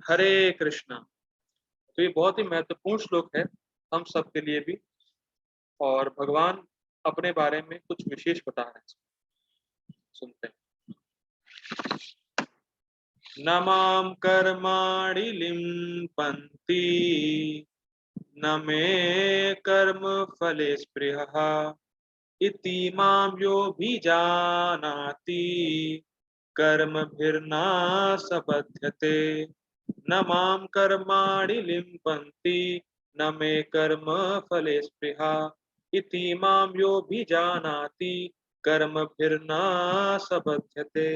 हरे कृष्णा। तो ये बहुत ही महत्वपूर्ण श्लोक है हम सब के लिए भी। और भगवान अपने बारे में कुछ विशेष बता रहे हैं, सुनते हैं। न माम कर्माणि लिम्पन्ति न मे कर्म फले स्पृहः इति मां योऽभिजानाति कर्मभिर्ना सबध्यते। न मां कर्माणि लिम्पन्ति न मे कर्म फले स्पृहा इति मां योऽभिजानाति कर्मभिर्ना सबध्यते।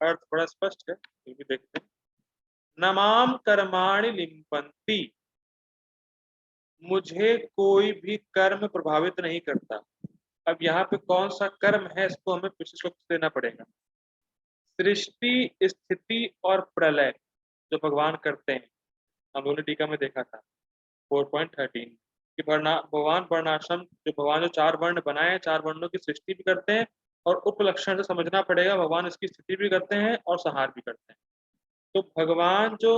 अर्थ बड़ा स्पष्ट है, ये भी देखते हैं। न मां कर्माणि लिम्पन्ति, मुझे कोई भी कर्म प्रभावित नहीं करता। अब यहाँ पे कौन सा कर्म है, इसको हमें पिछले श्लोक से देना पड़ेगा। सृष्टि, स्थिति और प्रलय जो भगवान करते हैं, हम लोगों ने टीका में देखा था 4.13 कि भगवान वर्णाश्रम, जो भगवान जो 4 वर्ण बनाए हैं, 4 वर्णों की सृष्टि भी करते हैं और उपलक्षण से समझना पड़ेगा भगवान इसकी स्थिति भी करते हैं और संहार भी करते हैं। तो भगवान जो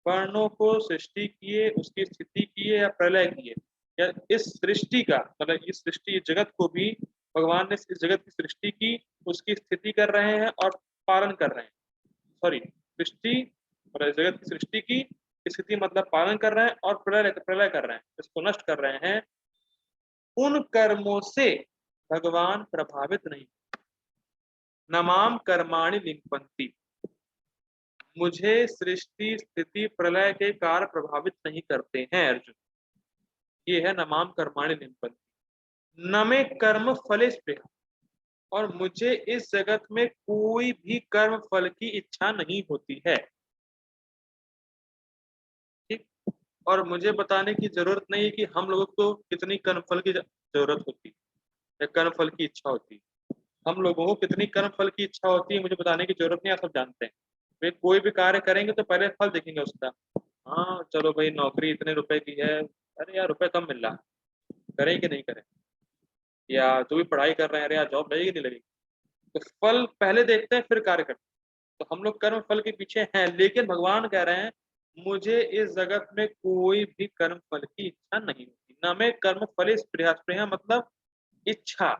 वर्णों को सृष्टि किए, उसकी स्थिति किए या प्रलय किए, या इस सृष्टि का मतलब इस सृष्टि जगत को भी भगवान ने इस जगत की सृष्टि की, उसकी स्थिति कर रहे हैं और पालन कर रहे हैं। सॉरी, सृष्टि और जगत की सृष्टि की स्थिति मतलब पालन कर रहे हैं और प्रलय प्रलय कर रहे हैं, इसको नष्ट कर रहे हैं। उन कर्मों से भगवान प्रभावित नहीं। नमाम कर्माणि लिम्पन्ति, मुझे सृष्टि स्थिति प्रलय के कार्य प्रभावित नहीं करते हैं अर्जुन। ये है नमाम कर्माणि लिम्पन्ति। न में कर्म फले स्पृहा, और मुझे इस जगत में कोई भी कर्म फल की इच्छा नहीं होती है। ठीक। और मुझे बताने की जरूरत नहीं है कि हम लोगों को कितनी कर्म फल की जरूरत होती है या कर्म फल की इच्छा होती है। हम लोगों को कितनी कर्म फल की इच्छा होती है मुझे बताने की जरूरत नहीं, आप सब जानते हैं। वे कोई भी कार्य करेंगे तो पहले फल देखेंगे उसका। हाँ चलो भाई, नौकरी इतने रुपए की है, अरे यार रुपए कम मिल रहा है, करें कि नहीं करें। या जो भी पढ़ाई कर रहे हैं, अरे यार जॉब लगेगी नहीं लगेगी। तो फल पहले देखते हैं फिर कार्य करते हैं। तो हम लोग कर्म फल के पीछे हैं, लेकिन भगवान कह रहे हैं मुझे इस जगत में कोई भी कर्म फल की इच्छा नहीं होती। न मैं कर्म फल स्पृहा, स्पृहा मतलब इच्छा,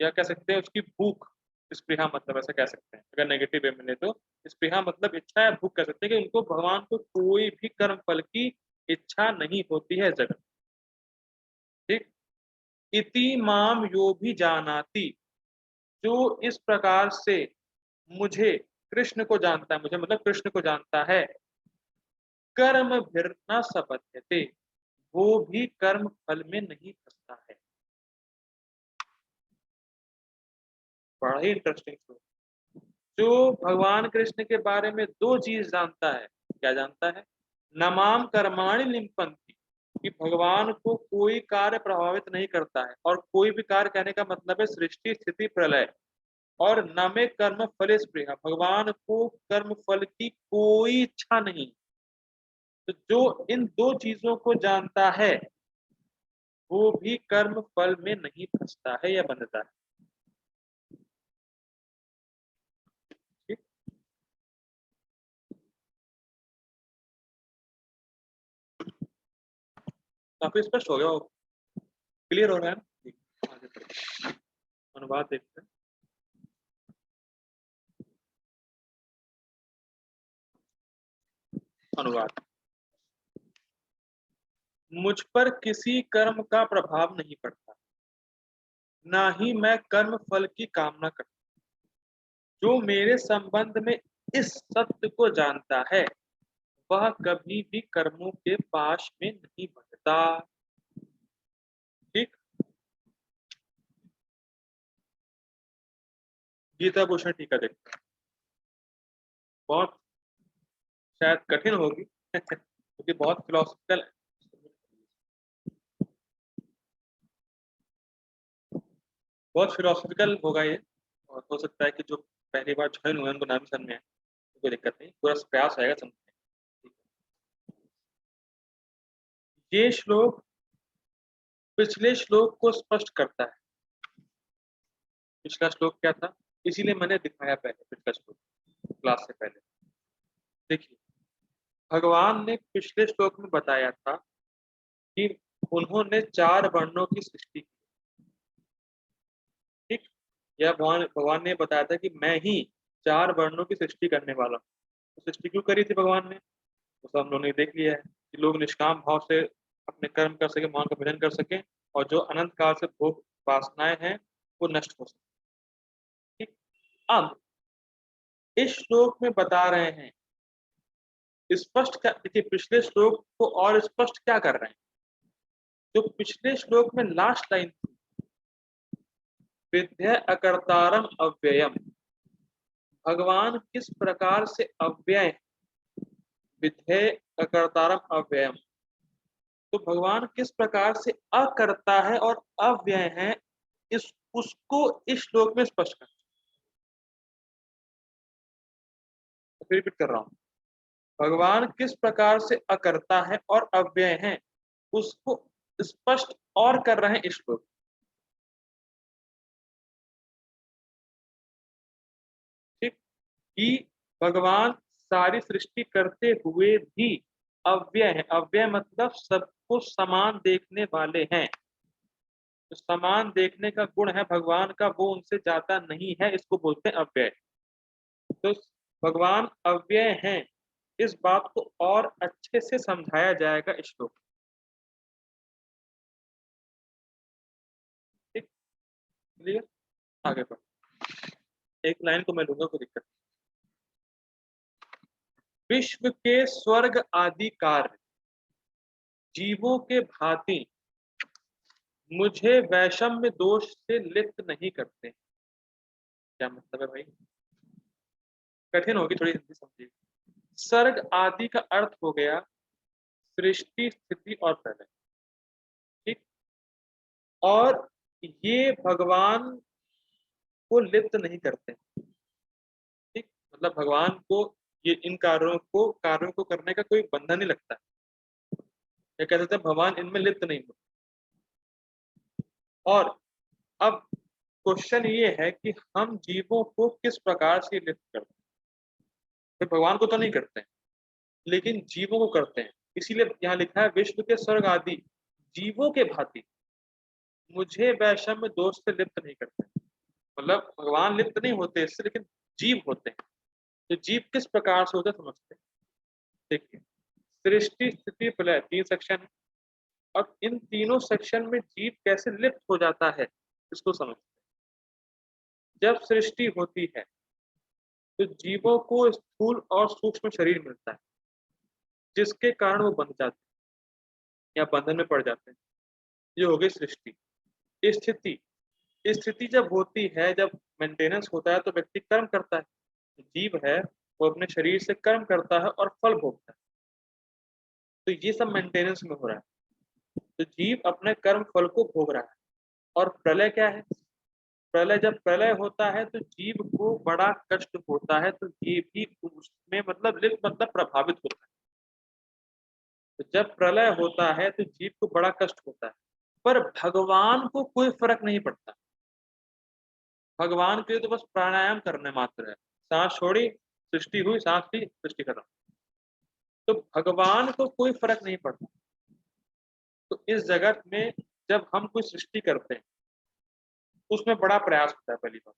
या कह सकते हैं उसकी भूख। स्पृहा मतलब ऐसा कह सकते हैं अगर नेगेटिव वे में ले तो। स्पृहा मतलब इच्छा या भूख कह सकते हैं कि उनको भगवान को कोई भी कर्म फल की इच्छा नहीं होती है जगत। ठीक। इति माम यो भी जानाति, जो इस प्रकार से मुझे कृष्ण को जानता है, मुझे मतलब कृष्ण को जानता है, कर्म भिर्न सबध्यते, वो भी कर्म फल में नहीं फंसता है। बड़ा ही इंटरेस्टिंग। जो भगवान कृष्ण के बारे में 2 चीज जानता है, क्या जानता है? नमाम कर्माणि लिम्पन्ति, कि भगवान को कोई कार्य प्रभावित नहीं करता है। और कोई भी कार्य कहने का मतलब है सृष्टि स्थिति प्रलय। और न में कर्म फल स्पृहा, भगवान को कर्म फल की कोई इच्छा नहीं। तो जो इन 2 चीजों को जानता है वो भी कर्म फल में नहीं फंसता है या बंधता है। ठीक। काफी स्पष्ट हो गया, क्लियर हो रहा है ना? आगे बढ़ते हैं। अनुवाद देखते हैं। अनुवाद। मुझ पर किसी कर्म का प्रभाव नहीं पड़ता, ना ही मैं कर्म फल की कामना करता। जो मेरे संबंध में इस सत्य को जानता है वह कभी भी कर्मों के पाश में नहीं बंधता। ठीक। गीता भूषण टीका देखते हैं। बहुत शायद कठिन होगी क्योंकि बहुत फिलोसफिकल है। बहुत फिलोसफिकल होगा ये। और हो सकता है कि जो पहली बार ज्वाइन हुए उनको नाम समझ में आए, कोई दिक्कत नहीं, पूरा प्रयास आएगा समझने। ये श्लोक पिछले श्लोक को स्पष्ट करता है। पिछला श्लोक क्या था, इसीलिए मैंने दिखाया पहले पिछला श्लोक क्लास से पहले। देखिए, भगवान ने पिछले श्लोक में बताया था कि उन्होंने 4 वर्णों की सृष्टि की। ठीक, यह भगवान भगवान ने बताया था कि मैं ही 4 वर्णों की सृष्टि करने वाला हूँ। तो सृष्टि क्यों करी थी भगवान ने? तो सब हम लोगों ने देख लिया है कि लोग निष्काम भाव से अपने कर्म कर सके, भगवान का भजन कर सके, और जो अनंत काल से भोग वासनाएं हैं वो नष्ट हो सके। ठीक, अब इस श्लोक में बता रहे हैं, स्पष्ट क्या, देखिए पिछले श्लोक को और स्पष्ट क्या कर रहे हैं? जो पिछले श्लोक में लास्ट लाइन थी, विद्या अकर्तारम अव्ययम, भगवान किस प्रकार से अव्यय, विधेय अकर्तारम अव्ययम, तो भगवान किस प्रकार से अकर्ता है और अव्यय है, इस उसको इस श्लोक में स्पष्ट कर, फिर रिपीट कर रहा हूं, भगवान किस प्रकार से अकर्ता है और अव्यय है उसको स्पष्ट और कर रहे हैं इस श्लोक। ठीक, कि भगवान सारी सृष्टि करते हुए भी अव्यय है। अव्यय मतलब सबको समान देखने वाले हैं। तो समान देखने का गुण है भगवान का, वो उनसे जाता नहीं है, इसको बोलते हैं अव्यय। तो भगवान अव्यय हैं, इस बात को और अच्छे से समझाया जाएगा इस श्लोक। ठीक, क्लियर? आगे बढ़ो, एक लाइन को मैं लूंगा, कोई दिक्कत नहीं। विश्व के स्वर्ग आदि कार्य जीवों के भांति मुझे वैषम्य दोष से लिप्त नहीं करते। क्या मतलब है भाई? कठिन होगी थोड़ी, हिंदी समझिए। सर्ग आदि का अर्थ हो गया सृष्टि, स्थिति और प्रलय। ठीक, और ये भगवान को लिप्त नहीं करते। ठीक, मतलब भगवान को ये इन कार्यों को करने का कोई बंधन नहीं लगता है, ये कह सकते हैं भगवान इनमें लिप्त नहीं होते। और अब क्वेश्चन ये है कि हम जीवों को किस प्रकार से लिप्त करते हैं? फिर भगवान को तो नहीं करते हैं, लेकिन जीवों को करते हैं। इसीलिए यहाँ लिखा है विश्व के स्वर्ग आदि जीवों के भांति मुझे वैषम्य दोष से लिप्त नहीं करते। मतलब भगवान लिप्त नहीं होते इससे, लेकिन जीव होते हैं। तो जीव किस प्रकार से होते समझते हैं। देखिए, सृष्टि, स्थिति, प्रलय 3 सेक्शन है। अब इन तीनों सेक्शन में जीव कैसे लिप्त हो जाता है इसको समझते हैं। जब सृष्टि होती है तो जीवों को स्थूल और सूक्ष्म शरीर मिलता है, जिसके कारण वो बंध जाते हैं या बंधन में पड़ जाते हैं। ये हो गई सृष्टि। स्थिति, स्थिति जब होती है, जब मेंटेनेंस होता है, तो व्यक्ति कर्म करता है। जीव है वो अपने शरीर से कर्म करता है और फल भोगता है। तो ये सब मेंटेनेंस में हो रहा है, तो जीव अपने कर्म फल को भोग रहा है। और प्रलय क्या है? प्रलय, जब प्रलय होता है तो जीव को बड़ा कष्ट होता है, तो ये भी उसमें मतलब लिप्त मतलब प्रभावित होता है। तो जब प्रलय होता है तो जीव को बड़ा कष्ट होता है, पर भगवान को कोई फर्क नहीं पड़ता। भगवान के लिए तो बस प्राणायाम करने मात्र है। सांस छोड़ी, सृष्टि हुई, सांस ली, सृष्टि खत्म। तो भगवान को कोई फर्क नहीं पड़ता। तो इस जगत में जब हम कोई सृष्टि करते हैं, उसमें बड़ा प्रयास होता है पहली बात,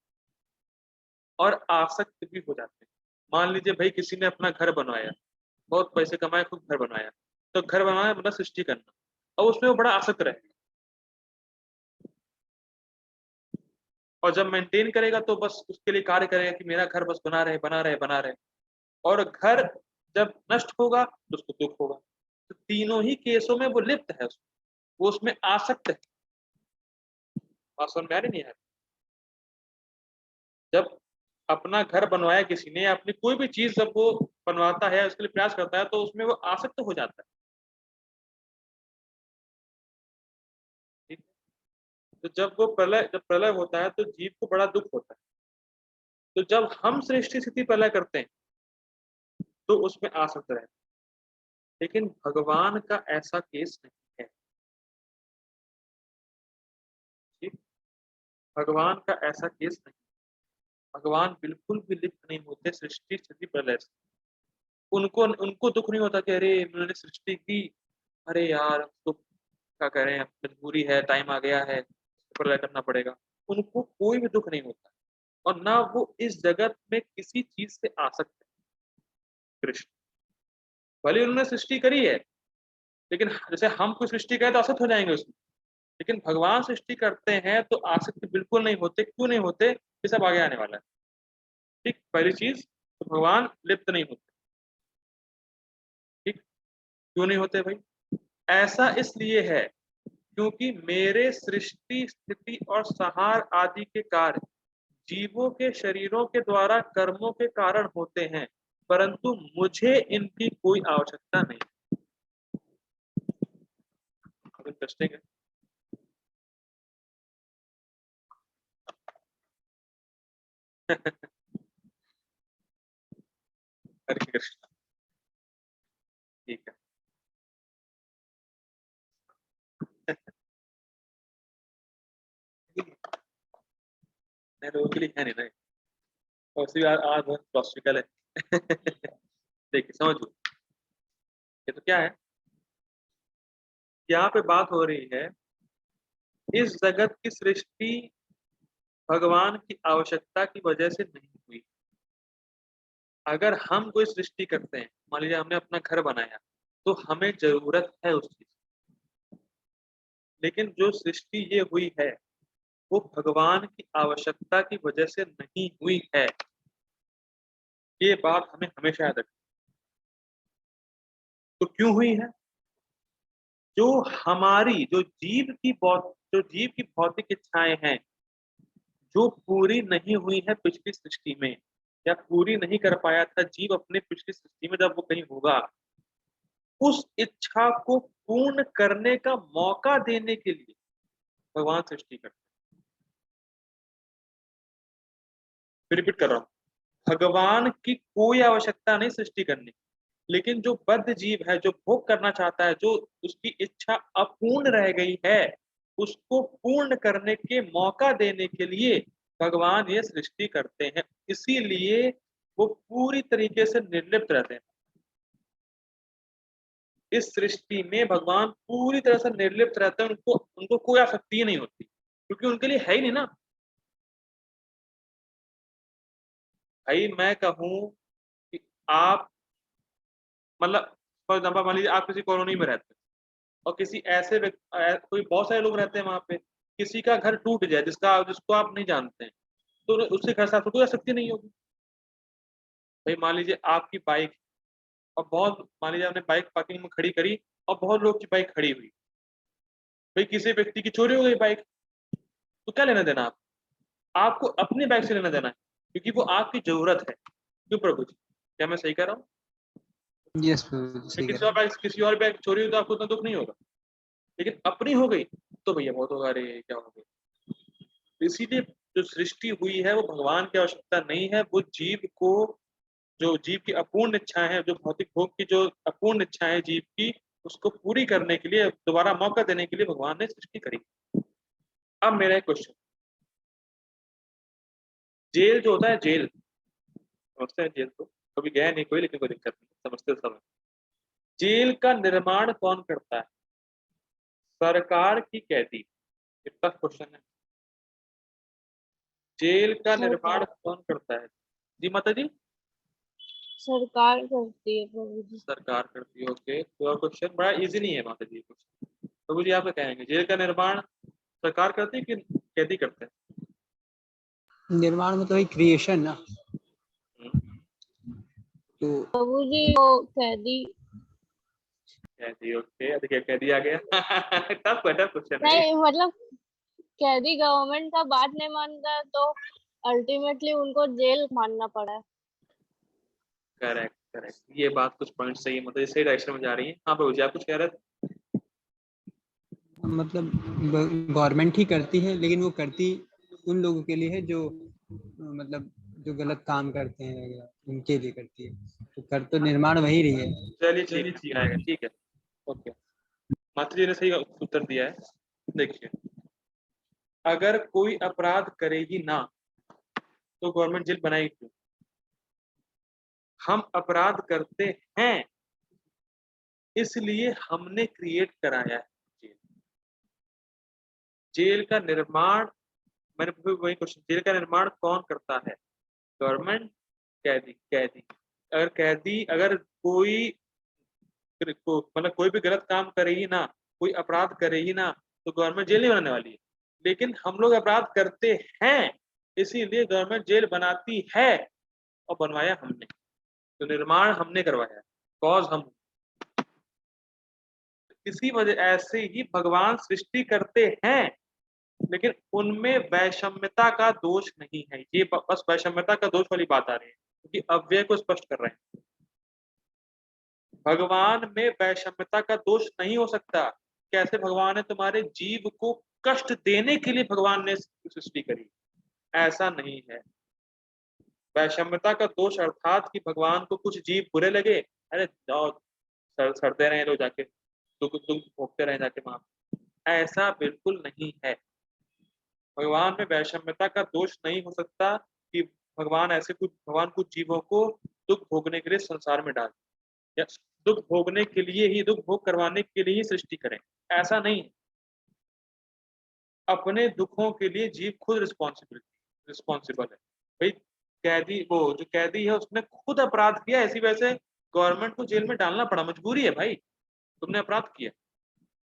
और आसक्त भी हो जाते हैं। मान लीजिए भाई किसी ने अपना घर बनवाया, बहुत पैसे कमाए, खुद घर बनाया, तो घर बनाना मतलब सृष्टि करना, और उसमें वो बड़ा आसक्त रहेगा। और जब मेंटेन करेगा तो बस उसके लिए कार्य करेगा कि मेरा घर बस बना रहे, बना रहे, बना रहे। और घर जब नष्ट होगा तो उसको दुख होगा। तो तीनों ही केसों में वो लिप्त है, वो उसमें आसक्त है। बात समझ में आ रही नहीं है? जब अपना घर बनवाया किसी ने, अपनी कोई भी चीज जब वो बनवाता है, उसके लिए प्रयास करता है, तो उसमें वो आसक्त हो जाता है। ठीक है? तो जब प्रलय होता है तो जीव को बड़ा दुख होता है। तो जब हम सृष्टि स्थिति प्रलय करते हैं तो उसमें आसक्त रहते हैं। लेकिन भगवान का ऐसा केस नहीं है। ठीक, भगवान का ऐसा केस नहीं। भगवान बिल्कुल भी लिप्त नहीं होते सृष्टि स्थिति प्रलय से। उनको उनको दुख नहीं होता कि अरे उन्होंने सृष्टि की, अरे यार तो क्या करें, अब मजबूरी है, टाइम आ गया है, प्रलय करना पड़ेगा। उनको कोई भी दुख नहीं होता, और ना वो इस जगत में किसी चीज से आसक्त है। कृष्ण भले उन्होंने सृष्टि करी है, लेकिन जैसे हम कोई सृष्टि करें तो आसक्त हो जाएंगे उसमें, लेकिन भगवान सृष्टि करते हैं तो आसक्त बिल्कुल नहीं होते। क्यों नहीं होते, ये सब आगे आने वाला है। ठीक, पहली चीज तो भगवान लिप्त नहीं होते। ठीक, क्यों नहीं होते भाई? ऐसा इसलिए है क्योंकि मेरे सृष्टि स्थिति और संहार आदि के कार्य जीवों के शरीरों के द्वारा कर्मों के कारण होते हैं, परंतु मुझे इनकी कोई आवश्यकता नहीं। इंटरेस्टिंग है। हरे कृष्ण। ठीक है। नहीं, लोगों के लिए है नहीं ना, और उसी आज आज बहुत फिलोसफिकल है। देखिए समझो, ये तो क्या है, यहाँ पे बात हो रही है इस जगत की सृष्टि भगवान की आवश्यकता की वजह से नहीं हुई। अगर हम कोई सृष्टि करते हैं, मान लीजिए हमने अपना घर बनाया, तो हमें जरूरत है उस चीज, लेकिन जो सृष्टि ये हुई है वो भगवान की आवश्यकता की वजह से नहीं हुई है। ये बात हमें हमेशा याद रखनी। तो क्यों हुई है? जो हमारी जो जीव की भौतिक इच्छाएं हैं, जो पूरी नहीं हुई है पिछली सृष्टि में, या पूरी नहीं कर पाया था जीव अपने पिछली सृष्टि में, जब वो कहीं होगा, उस इच्छा को पूर्ण करने का मौका देने के लिए भगवान सृष्टि करते हैं। फिर रिपीट कर रहा हूं, भगवान की कोई आवश्यकता नहीं सृष्टि करने की, लेकिन जो बद्ध जीव है, जो भोग करना चाहता है, जो उसकी इच्छा अपूर्ण रह गई है, उसको पूर्ण करने के मौका देने के लिए भगवान ये सृष्टि करते हैं। इसीलिए वो पूरी तरीके से निर्लिप्त रहते हैं। इस सृष्टि में भगवान पूरी तरह से निर्लिप्त रहते हैं, उनको उनको कोई आसक्ति नहीं होती, क्योंकि उनके लिए है ही नहीं ना। भाई मैं कहूं कि आप, मतलब फॉर एग्जाम्पल मान लीजिए आप किसी कॉलोनी में रहते हैं, और किसी ऐसे कोई बहुत सारे लोग रहते हैं वहां पे, किसी का घर टूट जाए जिसका जिसको आप नहीं जानते हैं, तो उसके घर से आपको कोई आसक्ति नहीं होगी। भाई मान लीजिए आपकी बाइक, और बहुत मान लीजिए आपने बाइक पार्किंग में खड़ी करी, और बहुत लोग की बाइक खड़ी हुई, भाई किसी व्यक्ति की चोरी हो गई बाइक, तो क्या लेना देना आप, आपको अपनी बाइक से लेना देना है, क्योंकि वो आपकी जरूरत है। क्यों प्रभु जी, क्या मैं सही कह रहा हूँ? यस प्रभु, सही कह रहे हैं। किसी और बाइक चोरी हुई तो आपको उतना दुख नहीं होगा, लेकिन अपनी हो गई तो भैया बहुत होगा, अरे क्या हो गया। इसीलिए जो सृष्टि हुई है वो भगवान की आवश्यकता नहीं है, वो जीव को, जो जीव की अपूर्ण इच्छाएं हैं, जो भौतिक भोग की जो अपूर्ण इच्छाएं हैं जीव की, उसको पूरी करने के लिए, दोबारा मौका देने के लिए भगवान ने सृष्टि करी। अब मेरा एक क्वेश्चन, जेल जो होता है, जेल समझते हैं, जेल तो कभी गया नहीं कोई, लेकिन कोई दिक्कत नहीं, समझते हो सब। जेल का निर्माण कौन करता है? सरकार की कैदी? इतना क्वेश्चन है। जेल का निर्माण सरकार कौन करता है? जी माता जी। सरकार करती है प्रभु जी। सरकार करती है, ओके। तो क्वेश्चन बड़ा इजी नहीं है माता जी क्वेश्चन। प्रभु जी आप क्या कहेंगे, जेल का निर्माण सरकार करती है कि कैदी करते हैं? निर्माण मतलब एक क्रिएशन ना, हम्म, तो प्रभु जी वो कैदी, कैदी, ओके, देखिए कैदी आ गया। टफ क्वेश्चन है ये। नहीं मतलब कैदी गवर्नमेंट का बात नहीं मानता तो अल्टीमेटली उनको जेल मानना पड़ा है। करेक्ट करेक्ट, ये बात कुछ पॉइंट सही है, मतलब सही डायरेक्शन में जा रही है। हाँ प्रभु जी आप कुछ कह रहे थे? मतलब गवर्नमेंट ही करती है, लेकिन वो करती उन लोगों के लिए है जो मतलब जो गलत काम करते हैं या उनके लिए करती है, तो कर तो निर्माण वही रही है। चलिए ठीक आएगा, ठीक है, ओके। माता जी ने सही उत्तर दिया है। देखिए, अगर कोई अपराध करेगी ना, तो गवर्नमेंट जेल बनाएगी क्यों? हम अपराध करते हैं इसलिए हमने क्रिएट कराया है जेल। जेल का निर्माण, मैंने वही क्वेश्चन, जेल का निर्माण कौन करता है? गवर्नमेंट, कैदी? कैदी। अगर कोई मतलब कोई भी गलत काम करे ही ना, कोई अपराध करे ही ना, तो गवर्नमेंट जेल नहीं बनाने वाली है। लेकिन हम लोग अपराध करते हैं इसीलिए गवर्नमेंट जेल बनाती है, और बनवाया हमने, तो निर्माण हमने करवाया, कॉज हम। इसी वजह ऐसे ही भगवान सृष्टि करते हैं लेकिन उनमें वैषम्यता का दोष नहीं है। ये बस वैषम्यता का दोष वाली बात आ रही है क्योंकि अव्यय को स्पष्ट कर रहे हैं। भगवान में वैषम्यता का दोष नहीं हो सकता। कैसे? भगवान ने तुम्हारे जीव को कष्ट देने के लिए भगवान ने सृष्टि करी, ऐसा नहीं है। वैषम्यता का दोष अर्थात कि भगवान को कुछ जीव बुरे लगे, अरे जाओ सड़ते रहे लोग जाके, दुख दुख भोगते रहे जाके वहां, ऐसा बिल्कुल नहीं है। भगवान में वैषम्यता का दोष नहीं हो सकता कि भगवान कुछ जीवों को दुख भोगने के लिए संसार में डाल, या दुख भोगने के लिए ही, दुख भोग करवाने के लिए ही सृष्टि करें, ऐसा नहीं है। अपने दुखों के लिए जीव खुद रिस्पॉन्सिबल है भाई। कैदी, वो जो कैदी है उसने खुद अपराध किया, इसी वजह से गवर्नमेंट को जेल में डालना पड़ा, मजबूरी है भाई, तुमने अपराध किया।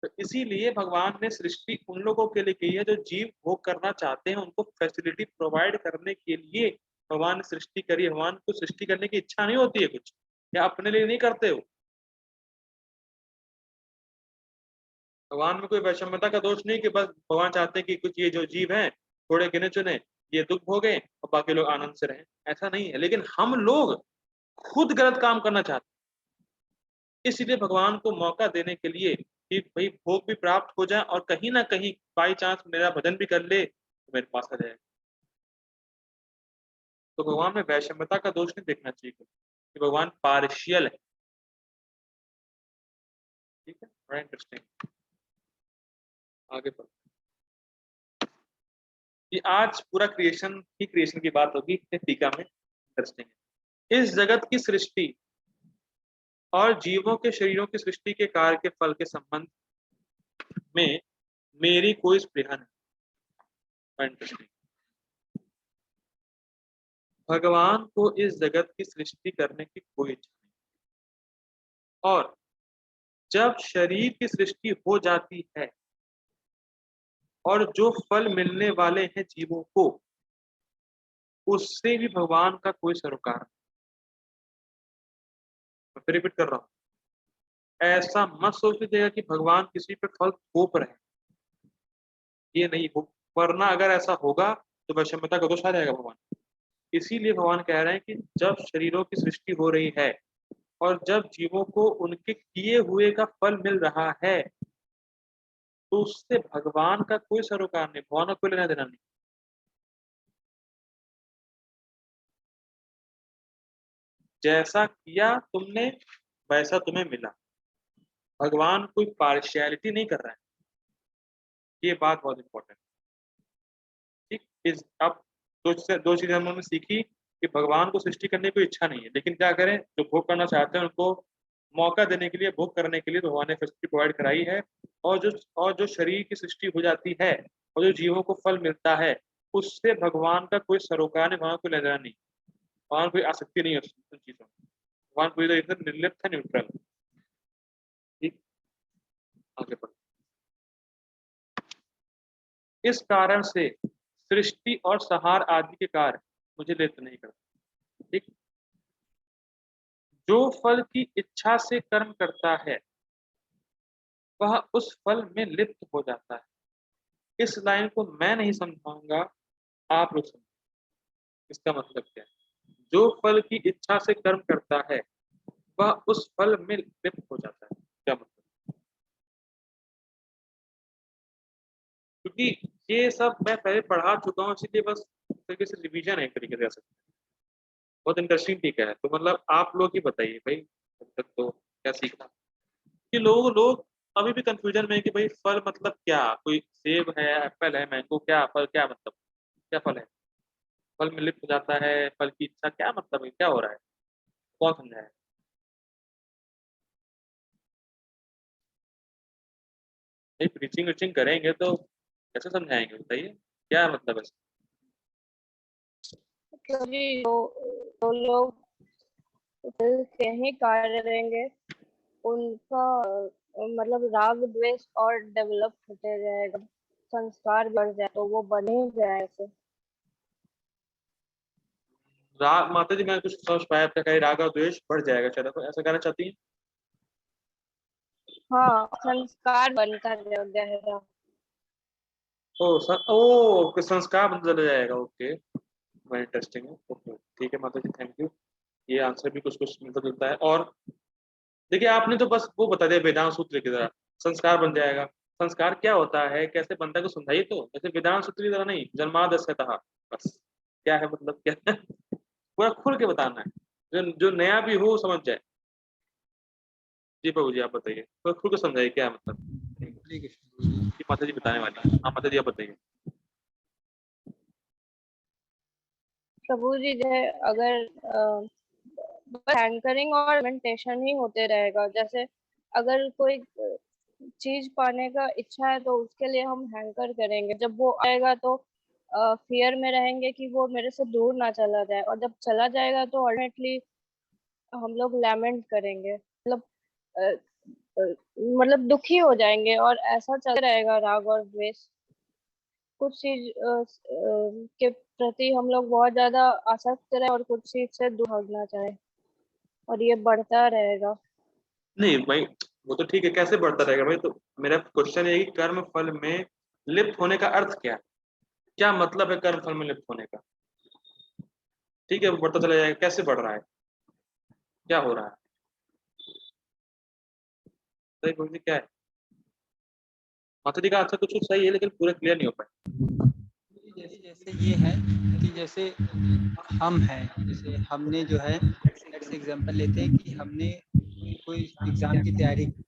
तो इसीलिए भगवान ने सृष्टि उन लोगों के लिए की है जो जीव भोग करना चाहते हैं, उनको फैसिलिटी प्रोवाइड करने के लिए भगवान ने सृष्टि करी। भगवान को सृष्टि करने की इच्छा नहीं होती है कुछ, या अपने लिए नहीं करते हो। भगवान में कोई वैषम्यता का दोष नहीं कि बस भगवान चाहते हैं कि कुछ ये जो जीव हैं थोड़े गिने चुने ये दुख भोगे और बाकी लोग आनंद से रहें, ऐसा नहीं है। लेकिन हम लोग खुद गलत काम करना चाहते हैं, इसलिए भगवान को मौका देने के लिए कि भाई भोग भी प्राप्त हो जाए और कहीं ना कहीं बाई चांस मेरा भजन भी कर ले तो मेरे पास आ जाए। तो भगवान में वैषम्यता का दोष नहीं देखना चाहिए कि भगवान पार्शियल है। ठीक है, बड़ा इंटरेस्टिंग। आगे बढ़, ये आज पूरा क्रिएशन की बात होगी टीका में। इंटरेस्टिंग है, इस जगत की सृष्टि और जीवों के शरीरों की सृष्टि के कार्य के फल के संबंध में मेरी कोई स्पृहा नहीं। इंटरेस्टिंग, भगवान को इस जगत की सृष्टि करने की कोई इच्छा नहीं, और जब शरीर की सृष्टि हो जाती है और जो फल मिलने वाले हैं जीवों को, उससे भी भगवान का कोई सरोकार नहीं। मैं फिर रिपीट कर रहा हूं, ऐसा मत सोच लीजिएगा कि भगवान किसी पे फल थोप रहे हैं, ये नहीं हो। वरना अगर ऐसा होगा तो वैषम्यता का दोष आ जाएगा भगवान। इसीलिए भगवान कह रहे हैं कि जब शरीरों की सृष्टि हो रही है और जब जीवों को उनके किए हुए का फल मिल रहा है, तो उससे भगवान का कोई सरोकार नहीं, भगवान का कोई लेना देना नहीं। जैसा किया तुमने वैसा तुम्हें मिला। भगवान कोई पार्शियलिटी नहीं कर रहा है, ये बात बहुत इंपॉर्टेंट। ठीक, इस अब दो चीजें हमने सीखी कि भगवान को सृष्टि करने की इच्छा नहीं है, लेकिन क्या करें, जो भोग करना चाहते हैं उनको मौका देने के लिए, भोग करने के लिए भगवान ने फैसिलिटी प्रोवाइड कराई है। और जो शरीर की सृष्टि हो जाती है और जो जीवों को फल मिलता है, उससे भगवान का कोई सरोकार नहीं, भगवान को लेना नहीं, भगवान कोई आसक्ति नहीं है उन चीजों में। भगवान कोई एकदम निर्लिप्त है, न्यूट्रल। ठीक, आगे बढ़, इस कारण से सृष्टि और संहार आदि के कार्य मुझे लिप्त नहीं करते। ठीक, जो फल की इच्छा से कर्म करता है वह उस फल में लिप्त हो जाता है। इस लाइन को मैं नहीं समझाऊंगा, आप लोग समझें इसका मतलब क्या है। जो फल की इच्छा से कर्म करता है वह उस फल में लिप्त हो जाता है, क्या मतलब? क्योंकि ये सब मैं पहले पढ़ा चुका हूँ, इसलिए बस तरीके से रिवीजन है, एक तरीके से बहुत इंटरेस्टिंग। ठीक है, तो मतलब आप लोग ही बताइए भाई, अब तक तो क्या सीखा कि लोग अभी भी कंफ्यूजन में है कि भाई फल मतलब क्या, कोई सेब है, एप्पल है, मैंगो, क्या फल, क्या मतलब, क्या फल है? फल में लिप्त हो जाता है, फल की इच्छा, क्या मतलब है, क्या हो रहा है? कौन समझाएगा? नहीं, प्रीचिंग विचिंग करेंगे तो कैसे समझाएंगे, बताइए क्या मतलब है? क्योंकि जो लोग दिल से ही कार्य करेंगे उनका मतलब राग द्वेष और डेवलप होते जाएगा, संस्कार बढ़ जाए तो वो बने ही जाए ऐसे। राग, माता जी मैं कुछ समझ पाया आपका, कहीं राग और द्वेष बढ़ जाएगा शायद, आप ऐसा कहना चाहती हैं? हाँ, संस्कार बनता जाएगा। ओ संस्कार बदल जाएगा, ओके, वेरी इंटरेस्टिंग है, ओके ठीक है माता जी, थैंक यू। ये आंसर भी कुछ कुछ मतलब मिलता है। और देखिए आपने तो बस वो बता दिया वेदांत सूत्र की तरह, संस्कार बन जाएगा। संस्कार क्या होता है, कैसे बनता है, को समझाइए तो, जैसे वेदांत सूत्र की तरह नहीं, जन्मादस्यतः, बस क्या है मतलब, क्या है पूरा खुल के बताना है, जो जो नया भी हो समझ जाए। जी प्रभु जी आप बताइए, पूरा खुल के समझाइए क्या है मतलब। हरे कृष्ण। ये माता जी बताने वाली है, हाँ माता जी आप बताइए। प्रभु जी जो है, अगर बस एंकरिंग और मेंटेशन ही होते रहेगा, जैसे अगर कोई चीज पाने का इच्छा है तो उसके लिए हम हैंकर करेंगे, जब वो आएगा तो फियर में रहेंगे कि वो मेरे से दूर ना चला जाए, और जब चला जाएगा तो अल्टीमेटली हम लोग लैमेंट करेंगे, मतलब अ, मतलब दुखी हो जाएंगे, और ऐसा चलता रहेगा राग और द्वेष। कुछ चीज के प्रति हम लोग बहुत ज्यादा आसक्त रहे और कुछ चीज से दूर भागना चाहे, और ये बढ़ता रहेगा। नहीं भाई, वो तो ठीक है, कैसे बढ़ता रहेगा भाई, तो मेरा क्वेश्चन है कि कर्म फल में लिप्त होने का अर्थ क्या है, क्या मतलब है कर्म फल में लिप्त होने का? ठीक है वो बढ़ता चला जाएगा, कैसे बढ़ रहा है, क्या हो रहा है, सही बोलिए क्या है? माता जी का आंसर तो कुछ सही है लेकिन पूरा क्लियर नहीं हो पाया। जैसे जैसे ये है कि जैसे हम हैं, जैसे हमने जो है लेट्स एग्जांपल लेते हैं कि हमने कोई एग्जाम की तैयारी की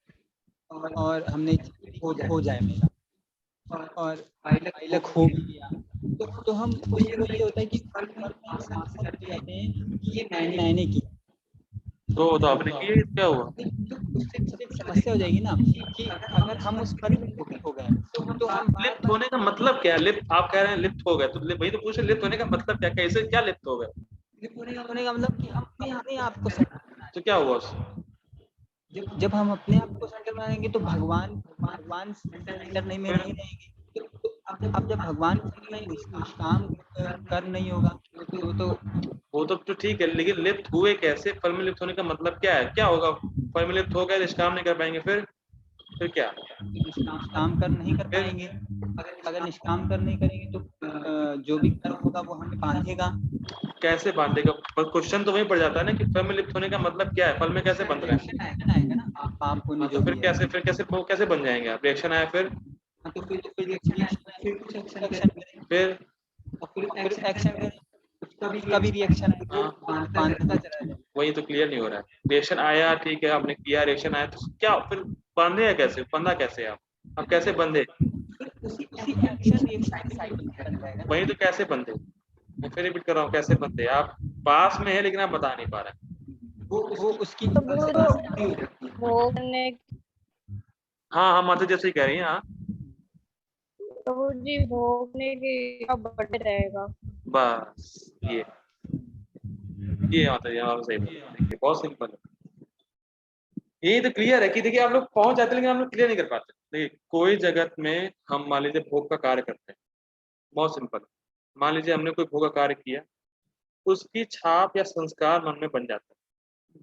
और हमने हो जाए मेरा, और पायलट हो भी गया, तो हम उसके बाद ये होता है कि फल में साथ साथ जाते हैं कि ये मैंने की। तो आपने किए क्या हुआ? तो उससे एक समस्या हो जाएगी ना कि अगर हम उस फल में हो गए तो हम बार लिप्त बार होने का मतलब क्या है, लिप्त आप कह रहे हैं लिप्त हो गए, तो वही तो पूछ रहे, लिप्त होने का मतलब क्या, कैसे क्या लिप्त हो गए? होने का मतलब कि हम अपने आप को सेट करना तो क्या हुआ उससे? है। जब हम अपने आप को सेंटर बनाएंगे तो भगवान भगवान सेंटर नहीं में नहीं रहेंगे। तो अब जब भगवान में निष्काम कर्म नहीं होगा तो वो तो ठीक है, लेकिन लिप्त हुए कैसे, फल में लिप्त होने का मतलब क्या है, क्या होगा? फल में लिप्त हो गए, निष्काम नहीं कर पाएंगे, फिर क्या? निष्काम कर्म नहीं कर फिर पाएंगे। अगर निष्काम कर्म नहीं करेंगे तो जो भी कर्म होगा वो हमें बांधेगा। कैसे बांधेगा? पर क्वेश्चन तो वहीं पड़ जाता है ना कि फल में लिप्त होने का मतलब क्या है, फल में कैसे बंध रहे हैं? रिएक्शन आएगा ना, पाप पुण्य हाँ तो जो भी है। फिर कैसे वो कैसे बन जाएंगे आप, रिएक्शन आया फिर? हाँ, तो फिर रिएक्शन फिर कुछ एक्शन करें फिर और फिर एक्शन करें, उसका भी रिएक्शन है, वो हाँ बांधता चला जाए। वही तो क्लियर नहीं हो रहा है, रिएक्शन आया ठीक है, आपने किया, रिएक्शन आया तो क्या फिर बांधे, या कैसे बंधा, कैसे आप कैसे बंधे? फिर उसी एक्शन रिएक्शन का साइकिल बन जाएगा ना। वही तो कैसे बंधे, मैं फिर रिपीट कर रहा हूँ, कैसे बंधे आप? पास में है लेकिन आप बता नहीं पा रहे हैं। वो उसकी तो वो शक्ति जो हो जाती है। भोगने, हाँ हाँ माता जैसे ही कह रही हैं, हाँ तो वो जी भोगने की इच्छा बढ़ रहेगा। बस ये माता जी आप सही बोले, देखिए बहुत सिंपल है, यही तो क्लियर है कि देखिए आप लोग पहुंच जाते हैं लेकिन आप लोग क्लियर नहीं कर पाते। देखिए कोई जगत में हम मान लीजिए भोग का कार्य करते हैं, बहुत सिंपल, मान लीजिए हमने कोई भोग का कार्य किया, उसकी छाप या संस्कार मन में बन जाता है,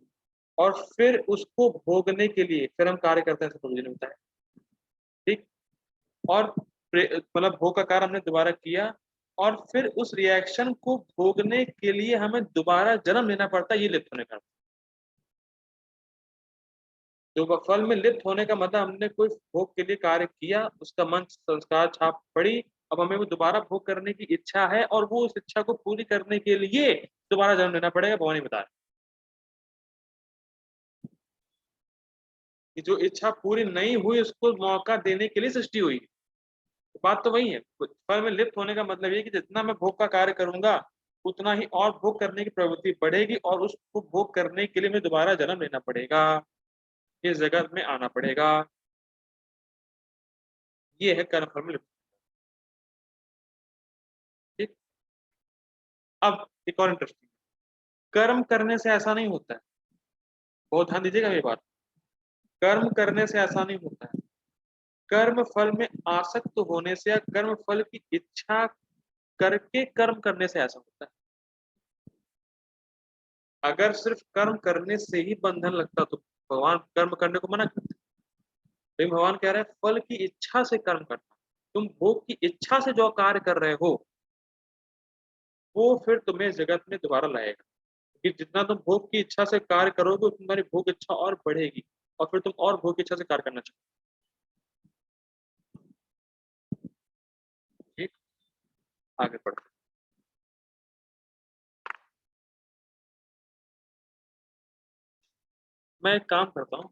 और फिर उसको भोगने के लिए फिर हम कार्य करते हैं, ऐसा प्रभु जी ने बताया, ठीक। और मतलब भोग का कार्य हमने दोबारा किया, और फिर उस रिएक्शन को भोगने के लिए हमें दोबारा जन्म लेना पड़ता है, ये लिप्त होने का। जो फल में लिप्त होने का मतलब हमने कोई भोग के लिए कार्य किया, उसका मन संस्कार छाप पड़ी, अब हमें वो दोबारा भोग करने की इच्छा है, और वो उस इच्छा को पूरी करने के लिए दोबारा जन्म लेना पड़ेगा, भगवान ही बता रहे हैं कि जो इच्छा पूरी नहीं हुई उसको मौका देने के लिए सृष्टि हुई। बात तो वही है, फल में लिप्त होने का मतलब ये कि जितना मैं भोग का कार्य करूंगा उतना ही और भोग करने की प्रवृत्ति बढ़ेगी और उसको भोग करने के लिए मुझे दोबारा जन्म लेना पड़ेगा, इस जगत में आना पड़ेगा। ये है कर्म फल में लिप्त। ठीक। अब एक और इंटरेस्टिंग, कर्म करने से ऐसा नहीं होता है, बहुत ध्यान दीजिएगा ये बात। कर्म करने से ऐसा नहीं होता है, कर्म फल में आसक्त होने से या कर्म फल की इच्छा करके कर्म करने से ऐसा होता है। अगर सिर्फ कर्म करने से ही बंधन लगता तो भगवान कर्म करने को मना करते। लेकिन भगवान कह रहे हैं फल की इच्छा से कर्म करना, तुम भोग की इच्छा से जो कार्य कर रहे हो वो फिर तुम्हें जगत में दोबारा लाएगा, कि जितना तुम भोग की इच्छा से कार्य करोगे तुम्हारी भोग इच्छा और बढ़ेगी और फिर तुम और भोग की इच्छा से कार्य करना चाहिए। ठीक, आगे बढ़ते। मैं एक काम करता हूँ,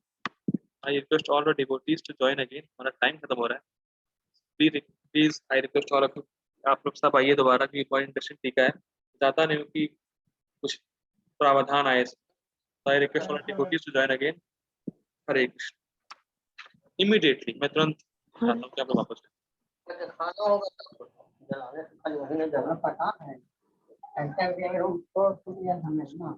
I request all the devotees to join again, हमारा टाइम खत्म हो रहा है। Please please I request all of you, आप लोग सब आइए दोबारा, क्योंकि बहुत इंटरेस्टिंग टीका है। चाहता नहीं हूँ कि कुछ प्रावधान आए, I request all devotees to join again. Hare Krishna. Immediately मैं तुरंत चाहता हूँ कि आप लोग वापस खाना होगा तो जगह पता है।